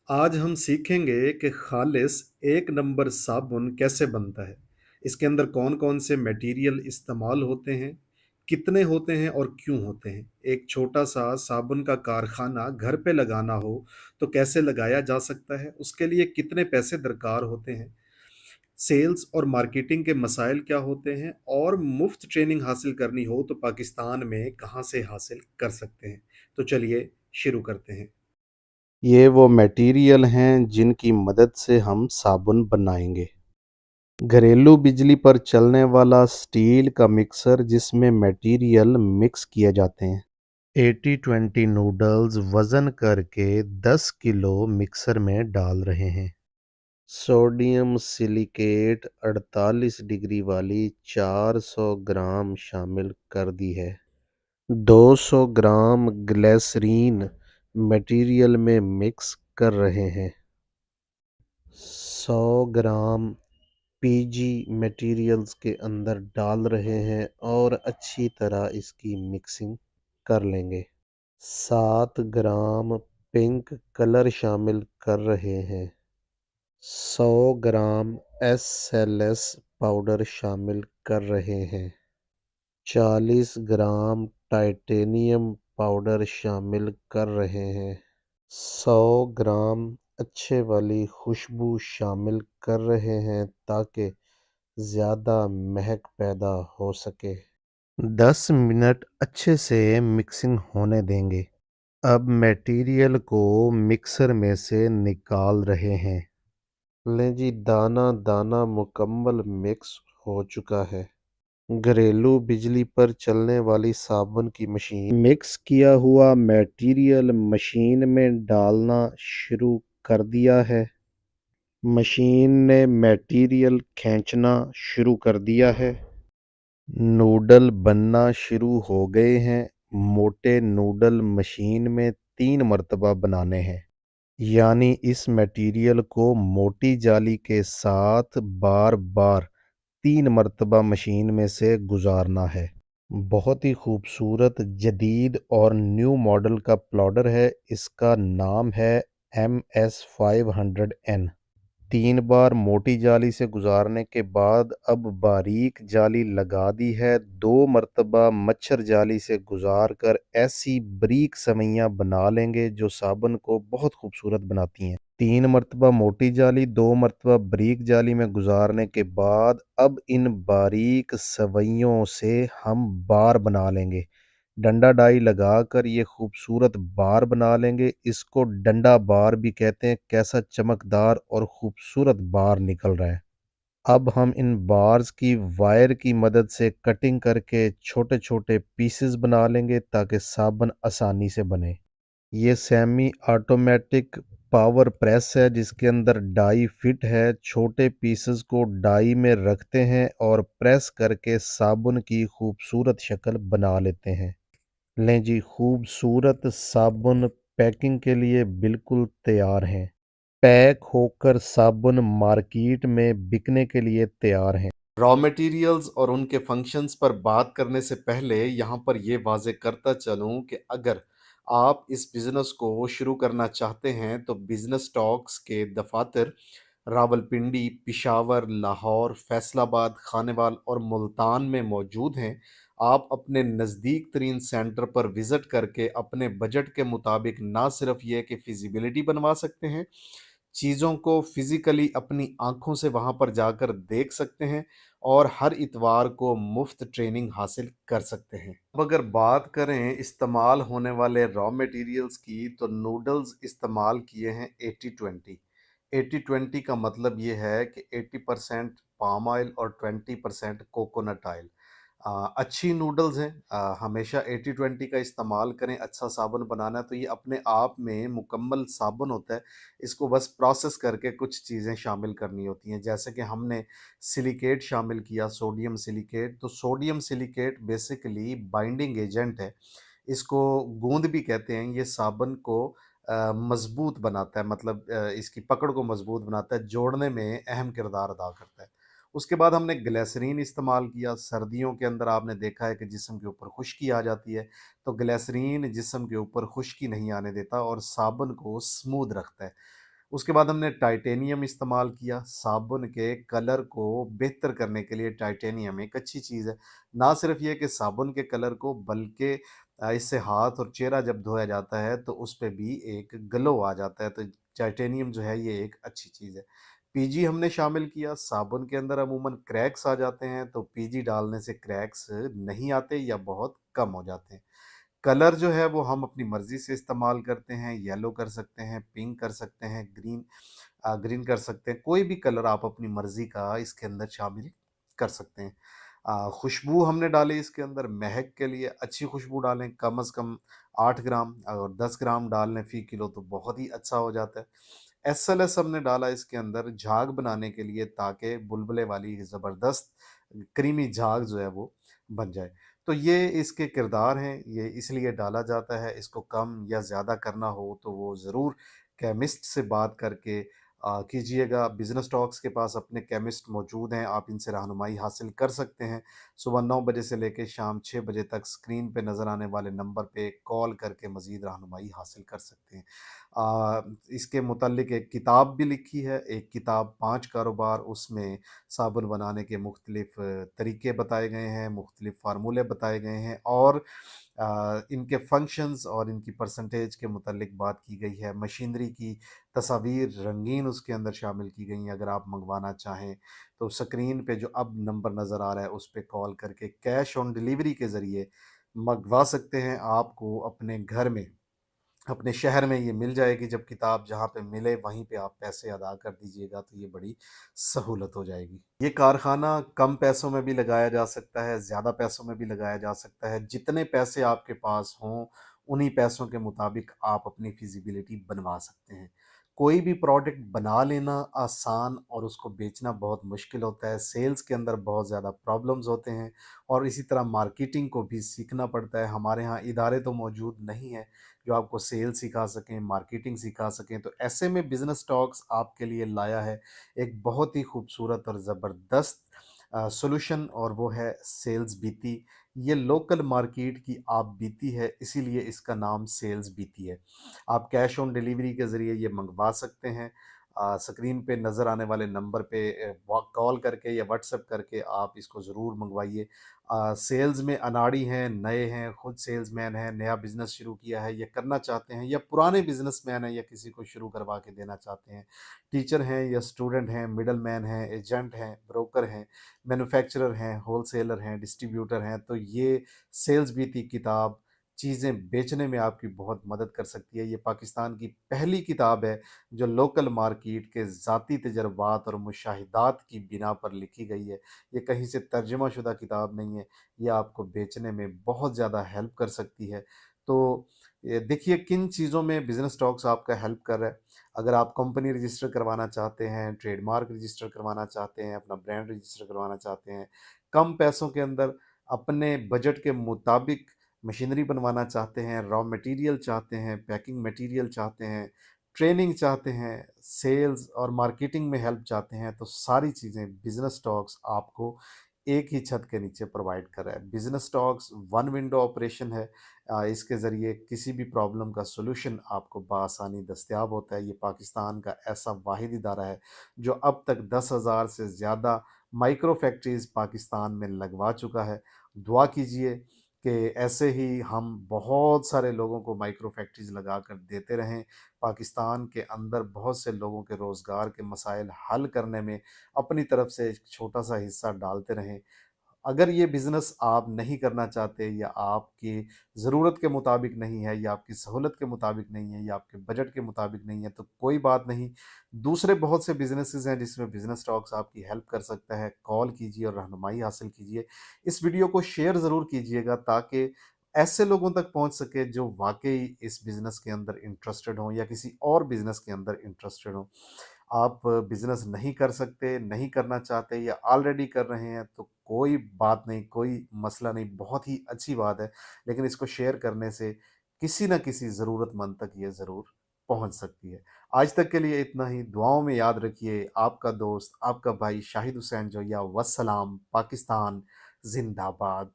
आज हम सीखेंगे कि खालिस एक नंबर साबुन कैसे बनता है। इसके अंदर कौन-कौन से मटेरियल इस्तेमाल होते हैं, कितने होते हैं और क्यों होते हैं। एक छोटा-सा साबुन का कारखाना घर पे लगाना हो तो कैसे लगाया जा सकता है, उसके लिए कितने पैसे दरकार होते हैं, सेल्स और मार्केटिंग के मसाइल क्या होते हैं और मुफ्त ट्रेनिंग हासिल करनी हो तो पाकिस्तान में कहाँ से हासिल कर सकते हैं। तो चलिए शुरू करते हैं। ये वो मटेरियल हैं जिनकी मदद से हम साबुन बनाएंगे। घरेलू बिजली पर चलने वाला स्टील का मिक्सर जिसमें मटेरियल मिक्स किए जाते हैं। 80-20 नूडल्स वज़न करके 10 किलो मिक्सर में डाल रहे हैं। सोडियम सिलिकेट 48 डिग्री वाली 400 ग्राम शामिल कर दी है। 200 ग्राम ग्लिसरीन मटेरियल में मिक्स कर रहे हैं। 100 ग्राम पीजी मटेरियल्स के अंदर डाल रहे हैं और अच्छी तरह इसकी मिक्सिंग कर लेंगे। 7 ग्राम पिंक कलर शामिल कर रहे हैं। 100 ग्राम एसएलएस पाउडर शामिल कर रहे हैं। 40 ग्राम टाइटेनियम पाउडर शामिल कर रहे हैं। 100 ग्राम अच्छे वाली खुशबू शामिल कर रहे हैं ताकि ज़्यादा महक पैदा हो सके। 10 मिनट अच्छे से मिक्सिंग होने देंगे। अब मटेरियल को मिक्सर में से निकाल रहे हैं। लें जी, दाना दाना मुकम्मल मिक्स हो चुका है। घरेलू बिजली पर चलने वाली साबुन की मशीन मिक्स किया हुआ मटेरियल मशीन में डालना शुरू कर दिया है। मशीन ने मटेरियल खींचना शुरू कर दिया है। नूडल बनना शुरू हो गए हैं। मोटे नूडल मशीन में 3 मरतबा बनाने हैं, यानी इस मटेरियल को मोटी जाली के साथ बार बार 3 मरतबा मशीन में से गुजारना है। बहुत ही खूबसूरत जदीद और न्यू मॉडल का प्लॉडर है। इसका नाम है MS500N। 3 बार मोटी जाली से गुजारने के बाद अब बारीक जाली लगा दी है। 2 मरतबा मच्छर जाली से गुजार कर ऐसी बारीक सवैयाँ बना लेंगे जो साबुन को बहुत खूबसूरत बनाती हैं। 3 मरतबा मोटी जाली, 2 मरतबा बारीक जाली में गुजारने के बाद अब इन बारीक सवैयों से हम बार बना लेंगे। डंडा डाई लगाकर ये खूबसूरत बार बना लेंगे। इसको डंडा बार भी कहते हैं। कैसा चमकदार और खूबसूरत बार निकल रहा है। अब हम इन बार्स की वायर की मदद से कटिंग करके छोटे छोटे पीसेस बना लेंगे ताकि साबुन आसानी से बने। ये सेमी ऑटोमेटिक पावर प्रेस है जिसके अंदर डाई फिट है। छोटे पीसेस को डाई में रखते हैं और प्रेस करके साबुन की खूबसूरत शक्ल बना लेते हैं। लें जी, खूबसूरत साबुन पैकिंग के लिए बिल्कुल तैयार हैं। पैक होकर साबुन मार्केट में बिकने के लिए तैयार हैं। रॉ मटेरियल्स और उनके फंक्शंस पर बात करने से पहले यहाँ पर ये वाज़े करता चलूँ कि अगर आप इस बिज़नेस को शुरू करना चाहते हैं तो बिज़नेस टॉक्स के दफ़ातर रावलपिंडी, पेशावर, लाहौर, फैसलाबाद, खानेवाल और मुल्तान में मौजूद हैं। आप अपने नज़दीक तरीन सेंटर पर विज़िट करके अपने बजट के मुताबिक ना सिर्फ ये कि फ़िज़िबिलिटी बनवा सकते हैं, चीज़ों को फिज़िकली अपनी आँखों से वहाँ पर जाकर देख सकते हैं और हर इतवार को मुफ़्त ट्रेनिंग हासिल कर सकते हैं। अब अगर बात करें इस्तेमाल होने वाले रॉ मटेरियल्स की तो नूडल्स इस्तेमाल किए हैं 80-20। 80-20 का मतलब ये है कि 80% पाम ऑयल और 20% कोकोनट ऑयल। अच्छी नूडल्स हैं। हमेशा 80-20 का इस्तेमाल करें। अच्छा साबुन बनाना है तो ये अपने आप में मुकम्मल साबुन होता है। इसको बस प्रोसेस करके कुछ चीज़ें शामिल करनी होती हैं, जैसे कि हमने सिलिकेट शामिल किया, सोडियम सिलिकेट। तो sodium silicate basically binding agent है। इसको गूंद भी कहते हैं। ये साबुन को मजबूत बनाता है, मतलब इसकी पकड़ को मजबूत बनाता है, जोड़ने में अहम किरदार अदा करता है। उसके बाद हमने ग्लिसरीन इस्तेमाल किया। सर्दियों के अंदर आपने देखा है कि जिस्म के ऊपर खुश्की आ जाती है, तो ग्लिसरीन जिस्म के ऊपर खुश्की नहीं आने देता और साबुन को स्मूथ रखता है। उसके बाद हमने टाइटेनियम इस्तेमाल किया, साबुन के कलर को बेहतर करने के लिए टाइटेनियम एक अच्छी चीज़ है। ना सिर्फ़ ये कि साबुन के कलर को, बल्कि इससे हाथ और चेहरा जब धोया जाता है तो उस पे भी एक ग्लो आ जाता है, तो टाइटेनियम जो है ये एक अच्छी चीज़ है। पीजी हमने शामिल किया, साबुन के अंदर अमूमन क्रैक्स आ जाते हैं, तो पीजी डालने से क्रैक्स नहीं आते या बहुत कम हो जाते हैं। कलर जो है वो हम अपनी मर्ज़ी से इस्तेमाल करते हैं, येलो कर सकते हैं, पिंक कर सकते हैं, ग्रीन कर सकते हैं, कोई भी कलर आप अपनी मर्ज़ी का इसके अंदर शामिल कर सकते हैं। खुशबू हमने डाली इसके अंदर, महक के लिए अच्छी खुशबू डालें, कम से कम 8 ग्राम, और 10 ग्राम डाल लें फ़ी किलो तो बहुत ही अच्छा हो जाता है। एसएलएस हमने डाला इसके अंदर झाग बनाने के लिए, ताकि बुलबुले वाली ज़बरदस्त क्रीमी झाग जो है वो बन जाए। तो ये इसके किरदार हैं, ये इसलिए डाला जाता है। इसको कम या ज़्यादा करना हो तो वो ज़रूर केमिस्ट से बात करके कीजिएगा। बिज़नेस टॉक्स के पास अपने केमिस्ट मौजूद हैं, आप इनसे रहनुमाई हासिल कर सकते हैं। सुबह 9 बजे से लेके शाम 6 बजे तक स्क्रीन पे नज़र आने वाले नंबर पे कॉल करके मज़ीद रहनुमाई हासिल कर सकते हैं। इसके मुतल्लिक एक किताब भी लिखी है, एक किताब 5 कारोबार, उसमें साबुन बनाने के मुख्तलिफ़ तरीके बताए गए हैं, मुख्तलिफ़ फ़ार्मूले बताए गए हैं, और इनके फ़ंक्शंस और इनकी परसेंटेज के मुतल्लिक बात की गई है। मशीनरी की तस्वीर रंगीन उसके अंदर शामिल की गई हैं। अगर आप मँगवाना चाहें तो स्क्रीन पे जो अब नंबर नज़र आ रहा है उस पे कॉल करके कैश ऑन डिलीवरी के ज़रिए मँगवा सकते हैं। आपको अपने घर में, अपने शहर में ये मिल जाएगी। जब किताब जहाँ पे मिले वहीं पे आप पैसे अदा कर दीजिएगा, तो ये बड़ी सहूलत हो जाएगी। ये कारख़ाना कम पैसों में भी लगाया जा सकता है, ज़्यादा पैसों में भी लगाया जा सकता है। जितने पैसे आपके पास हों, उन्हीं पैसों के मुताबिक आप अपनी फ़िज़िबिलिटी बनवा सकते हैं। कोई भी प्रोडक्ट बना लेना आसान और उसको बेचना बहुत मुश्किल होता है। सेल्स के अंदर बहुत ज़्यादा प्रॉब्लम्स होते हैं, और इसी तरह मार्केटिंग को भी सीखना पड़ता है। हमारे यहाँ इदारे तो मौजूद नहीं हैं जो आपको सेल्स सिखा सकें, मार्केटिंग सिखा सकें। तो ऐसे में बिज़नेस टॉक्स आपके लिए लाया है एक बहुत ही खूबसूरत और ज़बरदस्त सॉल्यूशन, और वो है सेल्स बीती। ये लोकल मार्केट की आप बीती है, इसीलिए इसका नाम सेल्स बीती है। आप कैश ऑन डिलीवरी के ज़रिए ये मंगवा सकते हैं। स्क्रीन पे नज़र आने वाले नंबर पे कॉल करके या व्हाट्सएप करके आप इसको ज़रूर मंगवाइए। सेल्स में अनाड़ी हैं, नए हैं, खुद सेल्समैन हैं, नया बिज़नेस शुरू किया है, या करना चाहते हैं, या पुराने बिज़नेसमैन हैं, या किसी को शुरू करवा के देना चाहते हैं, टीचर हैं या स्टूडेंट हैं, मिडल मैन हैं, एजेंट हैं, ब्रोकर हैं, मैन्युफैक्चरर हैं, होलसेलर हैं, डिस्ट्रीब्यूटर हैं, तो ये सेल्स बीती किताब चीज़ें बेचने में आपकी बहुत मदद कर सकती है। ये पाकिस्तान की पहली किताब है जो लोकल मार्केट के ज़ाती तजर्बात और मुशाहिदात की बिना पर लिखी गई है। ये कहीं से तर्जुमा शुदा किताब नहीं है, ये आपको बेचने में बहुत ज़्यादा हेल्प कर सकती है। तो ये देखिए किन चीज़ों में बिज़नेस टॉक्स आपका हेल्प कर रहा है। अगर आप कंपनी रजिस्टर करवाना चाहते हैं, ट्रेडमार्क रजिस्टर करवाना चाहते हैं, अपना ब्रांड रजिस्टर करवाना चाहते हैं, कम पैसों के अंदर अपने बजट के मुताबिक मशीनरी बनवाना चाहते हैं, रॉ मटेरियल चाहते हैं, पैकिंग मटेरियल चाहते हैं, ट्रेनिंग चाहते हैं, सेल्स और मार्केटिंग में हेल्प चाहते हैं, तो सारी चीज़ें बिज़नेस टॉक्स आपको एक ही छत के नीचे प्रोवाइड कर रहा है। Business talks one window operation है। इसके ज़रिए किसी भी प्रॉब्लम का सॉल्यूशन आपको बआसानी दस्तयाब होता है। ये पाकिस्तान का ऐसा वाहिद इदारा है जो अब तक 10,000 से ज़्यादा माइक्रो फैक्ट्रीज़ पाकिस्तान में लगवा चुका है। दुआ कीजिए कि ऐसे ही हम बहुत सारे लोगों को माइक्रो फैक्ट्रीज़ लगा कर देते रहें। पाकिस्तान के अंदर बहुत से लोगों के रोज़गार के मसाइल हल करने में अपनी तरफ से एक छोटा-सा हिस्सा डालते रहें। अगर ये बिज़नेस आप नहीं करना चाहते, या आपकी ज़रूरत के मुताबिक नहीं है, या आपकी सहूलत के मुताबिक नहीं है, या आपके बजट के मुताबिक नहीं है, तो कोई बात नहीं। दूसरे बहुत से बिज़नेसेस हैं जिसमें बिज़नेस टॉक्स आपकी हेल्प कर सकता है। कॉल कीजिए और रहनुमाई हासिल कीजिए। इस वीडियो को शेयर ज़रूर कीजिएगा, ताकि ऐसे लोगों तक पहुंच सके जो वाक़ई इस बिज़नेस के अंदर इंटरेस्टेड हों, या किसी और बिज़नेस के अंदर इंटरेस्टेड हों। आप बिज़नेस नहीं कर सकते, नहीं करना चाहते, या ऑलरेडी कर रहे हैं, तो कोई बात नहीं, कोई मसला नहीं, बहुत ही अच्छी बात है। लेकिन इसको शेयर करने से किसी न किसी ज़रूरतमंद तक ये ज़रूर पहुँच सकती है। आज तक के लिए इतना ही। दुआओं में याद रखिए। आपका दोस्त, आपका भाई शाहिद हुसैन जोया। वस्सलाम। पाकिस्तान ज़िंदाबाद।